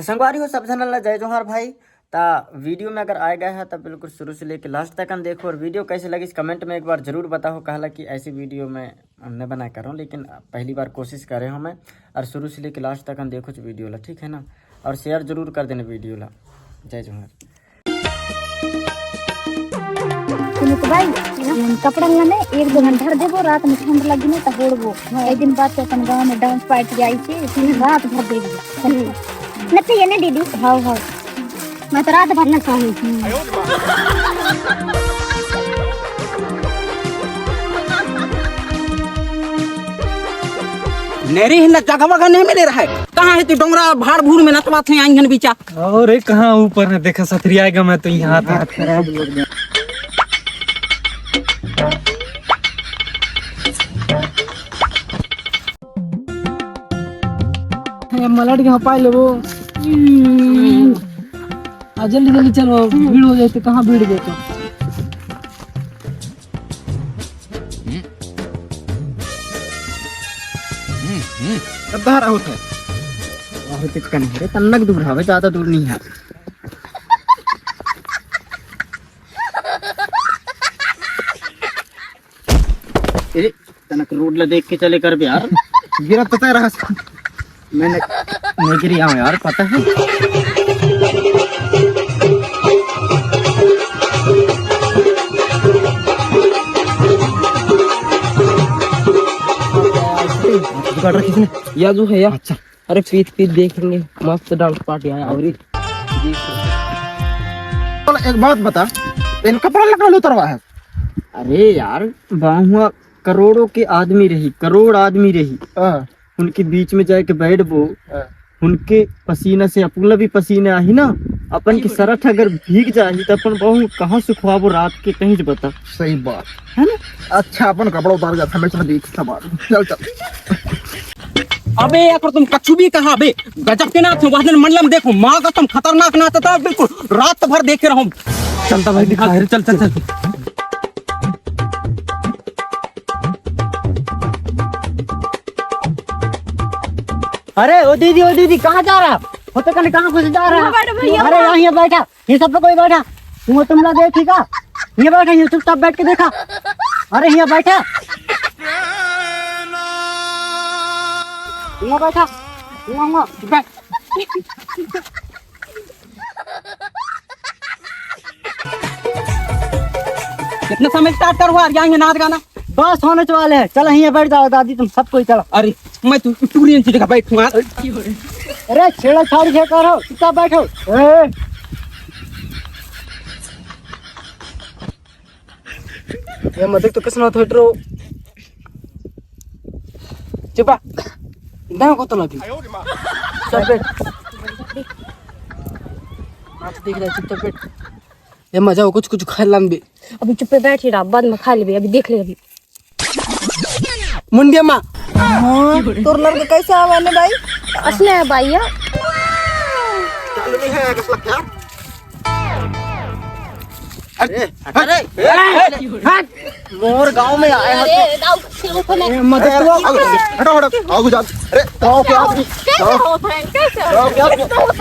तो संगवारी हो सब झन ला जय जोहार भाई। ता वीडियो में अगर आए गए हैं तब बिल्कुल शुरू से लेकर लास्ट तक हम देखो और वीडियो कैसे लगी इस कमेंट में एक बार जरूर बताओ। कहला कि ऐसी वीडियो मैं न बना कर रहा हूँ, लेकिन पहली बार कोशिश कर रहा हूँ मैं। और शुरू से लेकर लास्ट तक हम देखो वीडियो ला, ठीक है ना। और शेयर जरूर कर देना वीडियो ला। जय जोहार। भाई कपड़ा लाने एक दो घंटा देबो, रात में ठंड लगी नहीं तो होड़बो। एक दिन बाद तो अपन गांव में डांस पार्टी आई थी, इसमें रात भर देबो। नते ये ने दीदी हां हां मैं तो रात भर ना सोई। नेरी हिन्ना जगह वगह नहीं मिले रहा है। कहाँ है तू डोंगरा भाड़ भूड़ में नतवा थे आइन बीचा। और कहाँ ऊपर है देखा सथरी आएगा। मैं तो यहाँ था मलट यहाँ पाए लो। जल्दी जल्दी चलो, भीड़ हो जाए तो कहाँ भीड़ गए तो धारा होता है तन्नक दूर है, ज्यादा दूर नहीं है। तनक रोड ला देख के चले कर यार। गिरा पता रहा मैंने नहीं गिरी यार, पता है। किसने या जो है यार। अच्छा अरे पीत पीत देखेंगे, मस्त डांस पार्टी है। और एक बात बता, इन कपड़ा लगा लो उतरवा है। अरे यार बाहुआ करोड़ों के आदमी रही, करोड़ आदमी रही, उनके बीच में जाके बैठ बो, उनके पसीना से अपन भी पसीना आई ना। अपन की सरठ अगर भीग जाए तो अपन बहु कहाँ से खुआबो रात के, कहीं से बता। सही बात है ना। अच्छा अपन कपड़ा उतार जाता है, मैं देख सब चल चल। अबे यार तुम कछु भी कहा बे, गजब के नाथ वादन मंडलम देखो माँ कसम खतरनाक नाच था, बिल्कुल रात भर देखे रहो। चलता भाई दिखा, चल चल चल। अरे ओ दीदी कहाँ जा रहा होते कने, कहाँ घुस जा रहा। अरे यहाँ बैठा, ये सब पे कोई बैठा। तुम लोग देख, ठीक है ये बैठा, ये चुपचाप बैठ के देखा। अरे यहाँ बैठा, यहाँ बैठा, यहाँ बैठ। कितना समय स्टार्ट कर हुआ यहाँ नाच गाना, बस होने वाले हैं। चलो यहाँ बैठ जाओ दादी, तुम सब कोई चलो। अरे मैं तू टूरी जगह बैठूंगा। अरे छेड़ा छाड़ी से करो, चुपचाप बैठो। ये मत देख तो किसना थोड़ रो चुपा ना को तो लगी सब बैठ। आज देख रहा चुपचाप बैठ। ये मजा हो, कुछ खा लंबे। अभी चुप पे बैठ ही रहा, बाद में खा ले। अभी देख ले। अभी मुंडिया माँ तोर लड़का कैसे आवाने भाई? असले है भाई या चालू नहीं है कस लगता है। अरे मोर गांव में आए हैं तो मदद तो हटो हटो आओ जा। अरे आओ क्या कैसे होता है, कैसे होता है।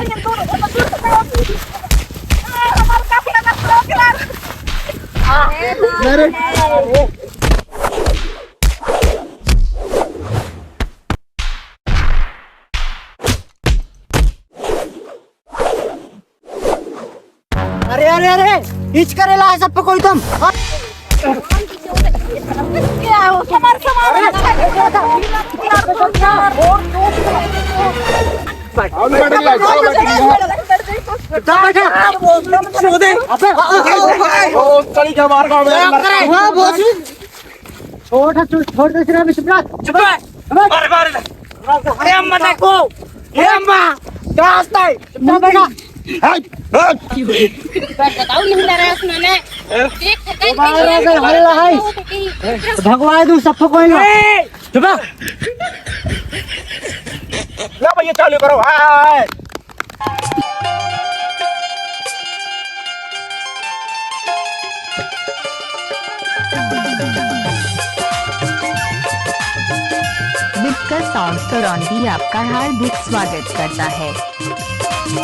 अरे अरे अरे अरे इच करेला है सब पे कोई तुम। क्या हो समार छोड़ दे सिरा में शिवराज। अरे अम्मा देखो, ये अम्मा क्या हंसता है। बताओ नहीं लग रहा है उसने। भगवान तू सबको कोई ना चुपा ना भैया चालू करो। हाय विस्कर साउंड करौंदी आपका हार्दिक स्वागत करता है। Hello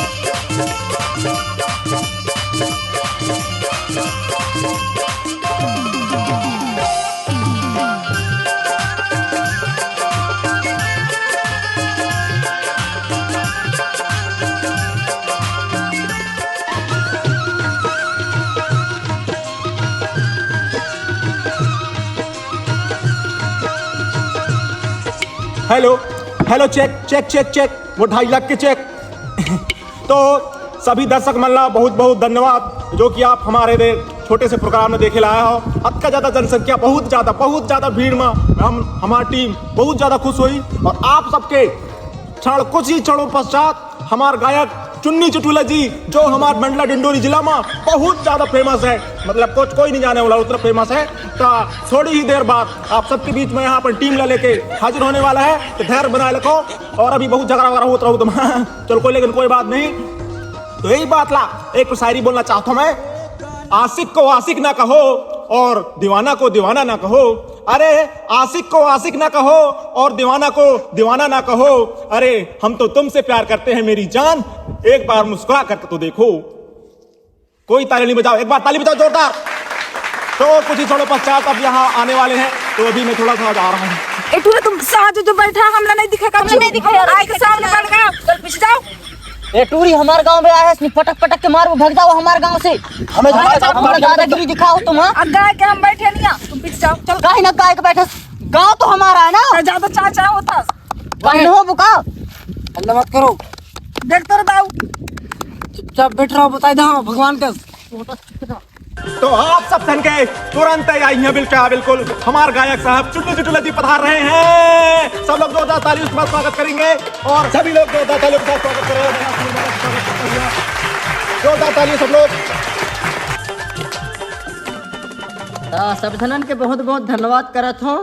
hello, check check check check, वो 2.5 लाख के चेक। तो सभी दर्शक मल्ला बहुत बहुत धन्यवाद जो कि आप हमारे छोटे से प्रोग्राम में देखे लाया हो। हद का ज़्यादा जनसंख्या, बहुत ज़्यादा भीड़ में हमारी टीम बहुत ज़्यादा खुश हुई। और आप सबके कुछ ही क्षणों पश्चात हमारे गायक चुन्नी चुटुला जी, जो हमारे मंडला डिंडोरी जिला में बहुत ज़्यादा फेमस है, मतलब कुछ कोई नहीं जाने वाला, उतना फेमस है। तो थोड़ी ही देर बाद आप सबके बीच में यहाँ पर टीम ला लेके हाजिर होने वाला है, तो धैर्य बनाए रखो। और अभी बहुत झगड़ा वगड़ा होता रहो तुम चलो कोई, लेकिन कोई बात नहीं। तो यही बात ला, एक शायरी बोलना चाहता हूँ मैं। आशिक को आशिक ना कहो और दीवाना को दीवाना ना कहो। अरे आशिक को आशिक ना कहो और दीवाना को दीवाना ना कहो। अरे हम तो तुमसे प्यार करते हैं मेरी जान, एक बार मुस्कुरा करके तो देखो। कोई ताली नहीं बजाओ, एक बार ताली बजाओ जोरदार। तो कुछ ही थोड़े पश्चात अब यहाँ आने वाले हैं, तो अभी मैं थोड़ा सा जा रहा हूँ। ए तुम साथ जो बैठा हमला नहीं दिखेगा, नहीं दिखेगा, आए के सामने बढ़ गया, चल पीछे जाओ। ए टूरी हमारे गांव में आया है, पटक पटक के मारो, भाग जाओ हमारे गांव से। हमें दादागिरी दिखाओ तुम। अब गाय के हम बैठे नहीं, तुम पीछे जाओ। चल गाय ना गाय के बैठे, गांव तो हमारा है ना। ज्यादा चाचा होता गाय हो बुका, अल्लाह मत करो, देखते रहो, चुपचाप बैठ रहो, बताई दो भगवान का। तो आप सब सन के तुरंत आई हैं बिल्कुल हमारे गायक साहब चुन्नी चुटुला जी पधार रहे हैं। सब लोग जोरदार तालियों के साथ स्वागत करेंगे और सभी लोग जोरदार तालियों के साथ स्वागत करेंगे। जोरदार तालियां सब लोग। सब जनन के बहुत बहुत धन्यवाद करत हूँ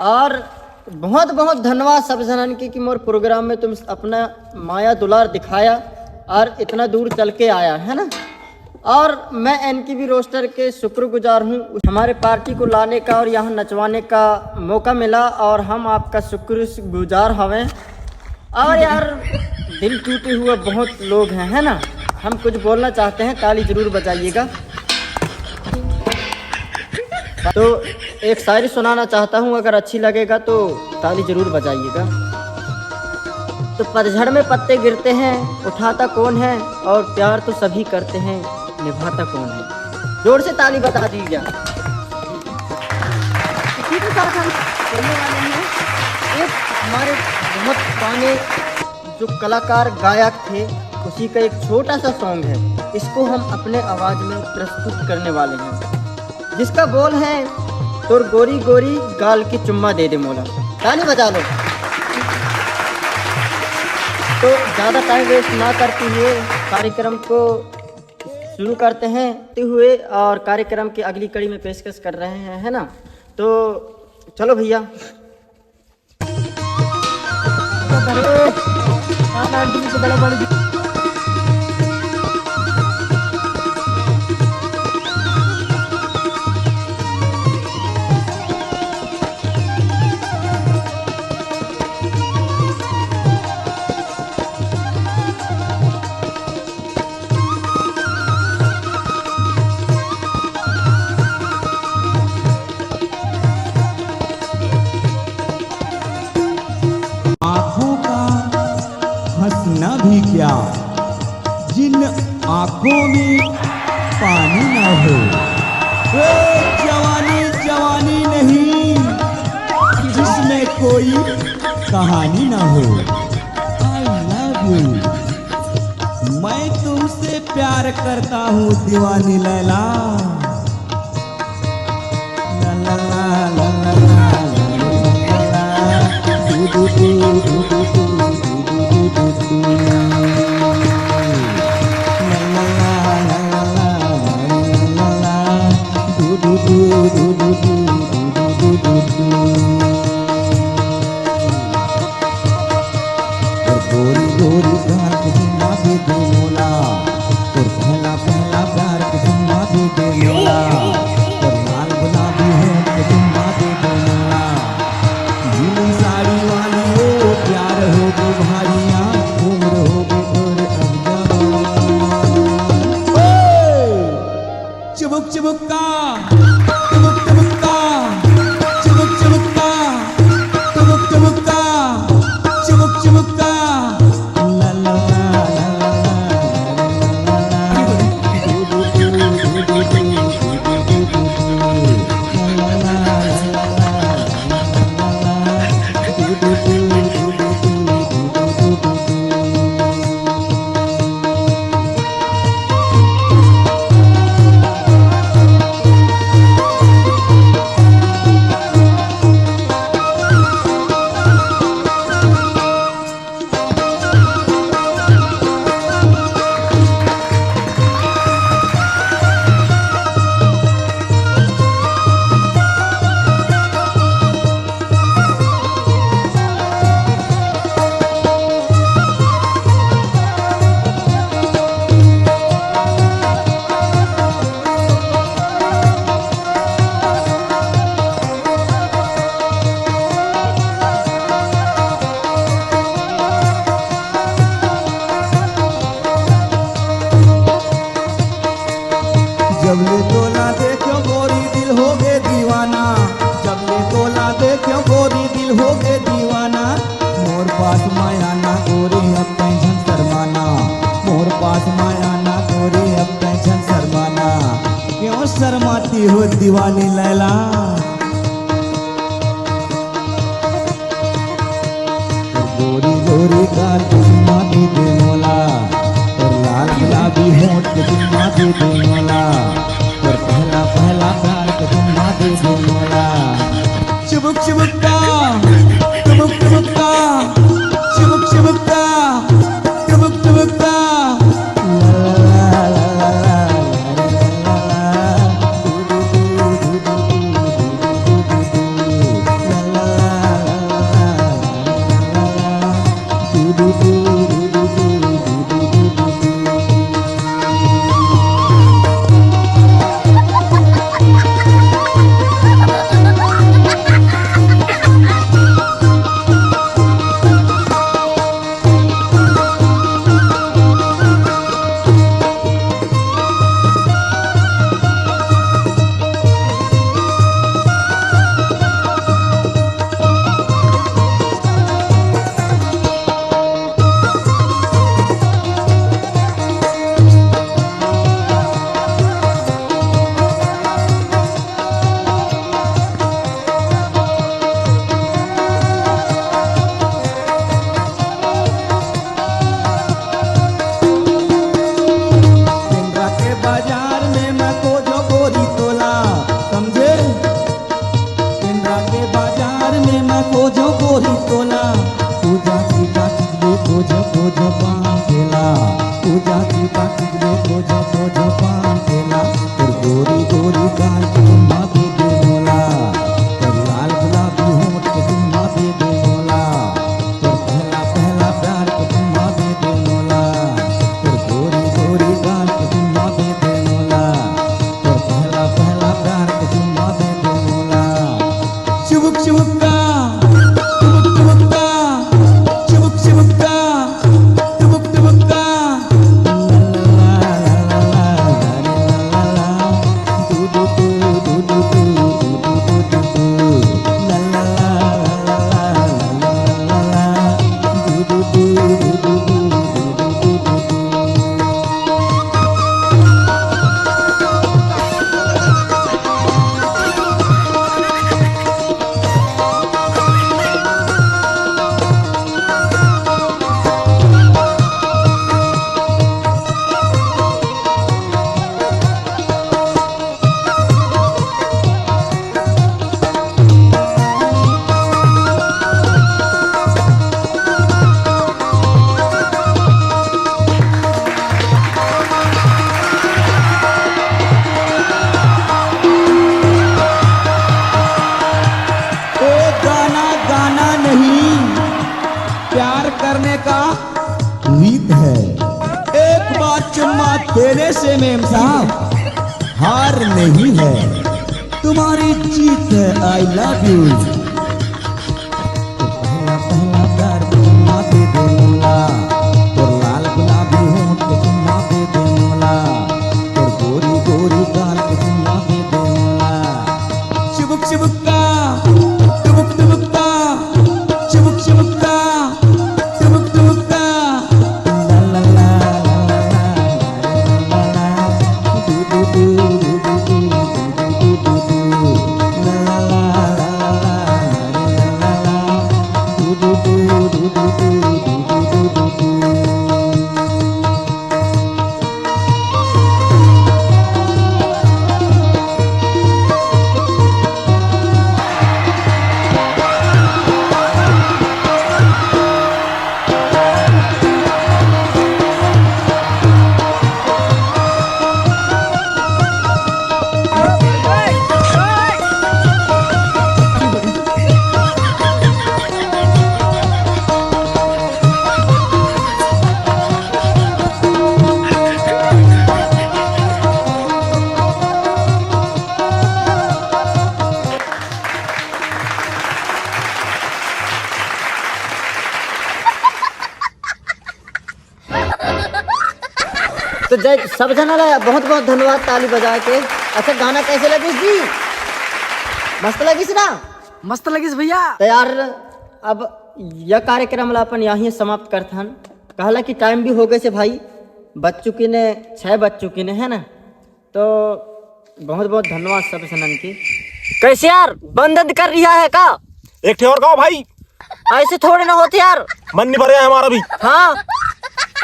और बहुत बहुत धन्यवाद सब जनन की कि मोर प्रोग्राम में तुम अपना माया दुलार दिखाया और इतना दूर चल के आया है ना। और मैं एनकेबी रोस्टर के शुक्रगुजार हूँ, हमारे पार्टी को लाने का और यहाँ नचवाने का मौका मिला और हम आपका शुक्रगुजार हवें। और यार दिल टूटे हुए बहुत लोग हैं, है ना। हम कुछ बोलना चाहते हैं, ताली ज़रूर बजाइएगा। तो एक शायरी सुनाना चाहता हूँ, अगर अच्छी लगेगा तो ताली ज़रूर बजाइएगा। तो पतझड़ में पत्ते गिरते हैं, उठाता कौन है, और प्यार तो सभी करते हैं, निभाता कौन है। जोर से ताली बता दीजिए। इसी के साथ हम बोलने वाले हैं एक हमारे बहुत पुराने जो कलाकार गायक थे, उसी का एक छोटा सा सॉन्ग है। इसको हम अपने आवाज़ में प्रस्तुत करने वाले हैं, जिसका बोल है तोर गोरी गोरी गाल की चुम्मा दे दे मोला। ताली बजा लो। तो ज़्यादा टाइम वेस्ट ना करते हुए कार्यक्रम को शुरू करते हैं हुए और कार्यक्रम की अगली कड़ी में पेशकश कर रहे हैं, है ना। तो चलो भैया। आंखों का हंसना भी क्या, जिन आंखों में पानी ना हो। जवानी जवानी नहीं जिसमें कोई कहानी ना हो। आई लव यू, मैं तुमसे प्यार करता हूँ दीवानी लैला। ला ला ला ला ला गोरी गोरी प्यार के सुना दे दे मोला, और पहला पहला प्यार के सुना दे दे मोला, और लाल गुलाबी है के सुना दे दे मोला। साड़ी वाली ओ प्यार हो दिल हो गए दीवाना मोर पास माया ना गोरी अब टेंशन शर्माना मोर पास माया ना गोरी अब टेंशन शर्माना क्यों शर्माती हो दीवानी लैला गोरी गोरी गाल के चुम्मा भी दे मोला और लाल गुलाबी होंठ के चुम्मा भी दे मोला और पहला पहला प्यार के चुम्मा भी दे मोला चुबुक चुबुका चुबुक चुबुका चुबुक चुबुका चुबुक चुबुका करने का रीत है। एक बार चुम्मा देने से मेम साहब हार नहीं है, तुम्हारी जीत है। I love you. पहला पहला प्यार चुम्मा दे दे मोला, और लाल गुलाबी होंठ के चुम्मा दे दे मोला, और गोरी गोरी गाल के चुम्मा दे दे मोला। चिबुक चिबुका टुबुक टुबुका, चिबुक चिबुका टुबुक टुबुका, ला ला ला ला ला ला ला, दू दू दू दू दू दू दू दू दू, ला ला ला ला ला ला, दू दू दू दू दू दू दू दू दू। तो जय सब जना बहुत बहुत धन्यवाद ताली बजा के। अच्छा गाना कैसे लगी जी? मस्त लगी ना? मस्त लगिस भैया। तो यार अब यह कार्यक्रम ला अपन यहीं समाप्त करथन। कहला कि टाइम भी हो गए से भाई, बज चुकी ने 6 बज चुकी ने, है ना। तो बहुत बहुत धन्यवाद सब सनन की। कैसे यार बंद कर रिया है का? एक ठे और गाओ भाई, ऐसे थोड़े ना होते यार, मन नहीं भरे हमारा भी। हाँ।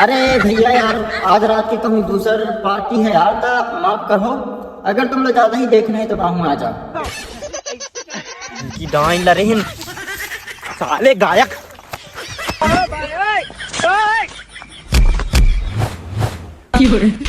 अरे भैया यार आज रात की कहूँ दूसर पार्टी है यार, तो माफ करो। अगर तुम लोग ज्यादा ही देखना है तो बाहू आ जाओ। की डाइन लरेन साले गायक। की हो रहा है?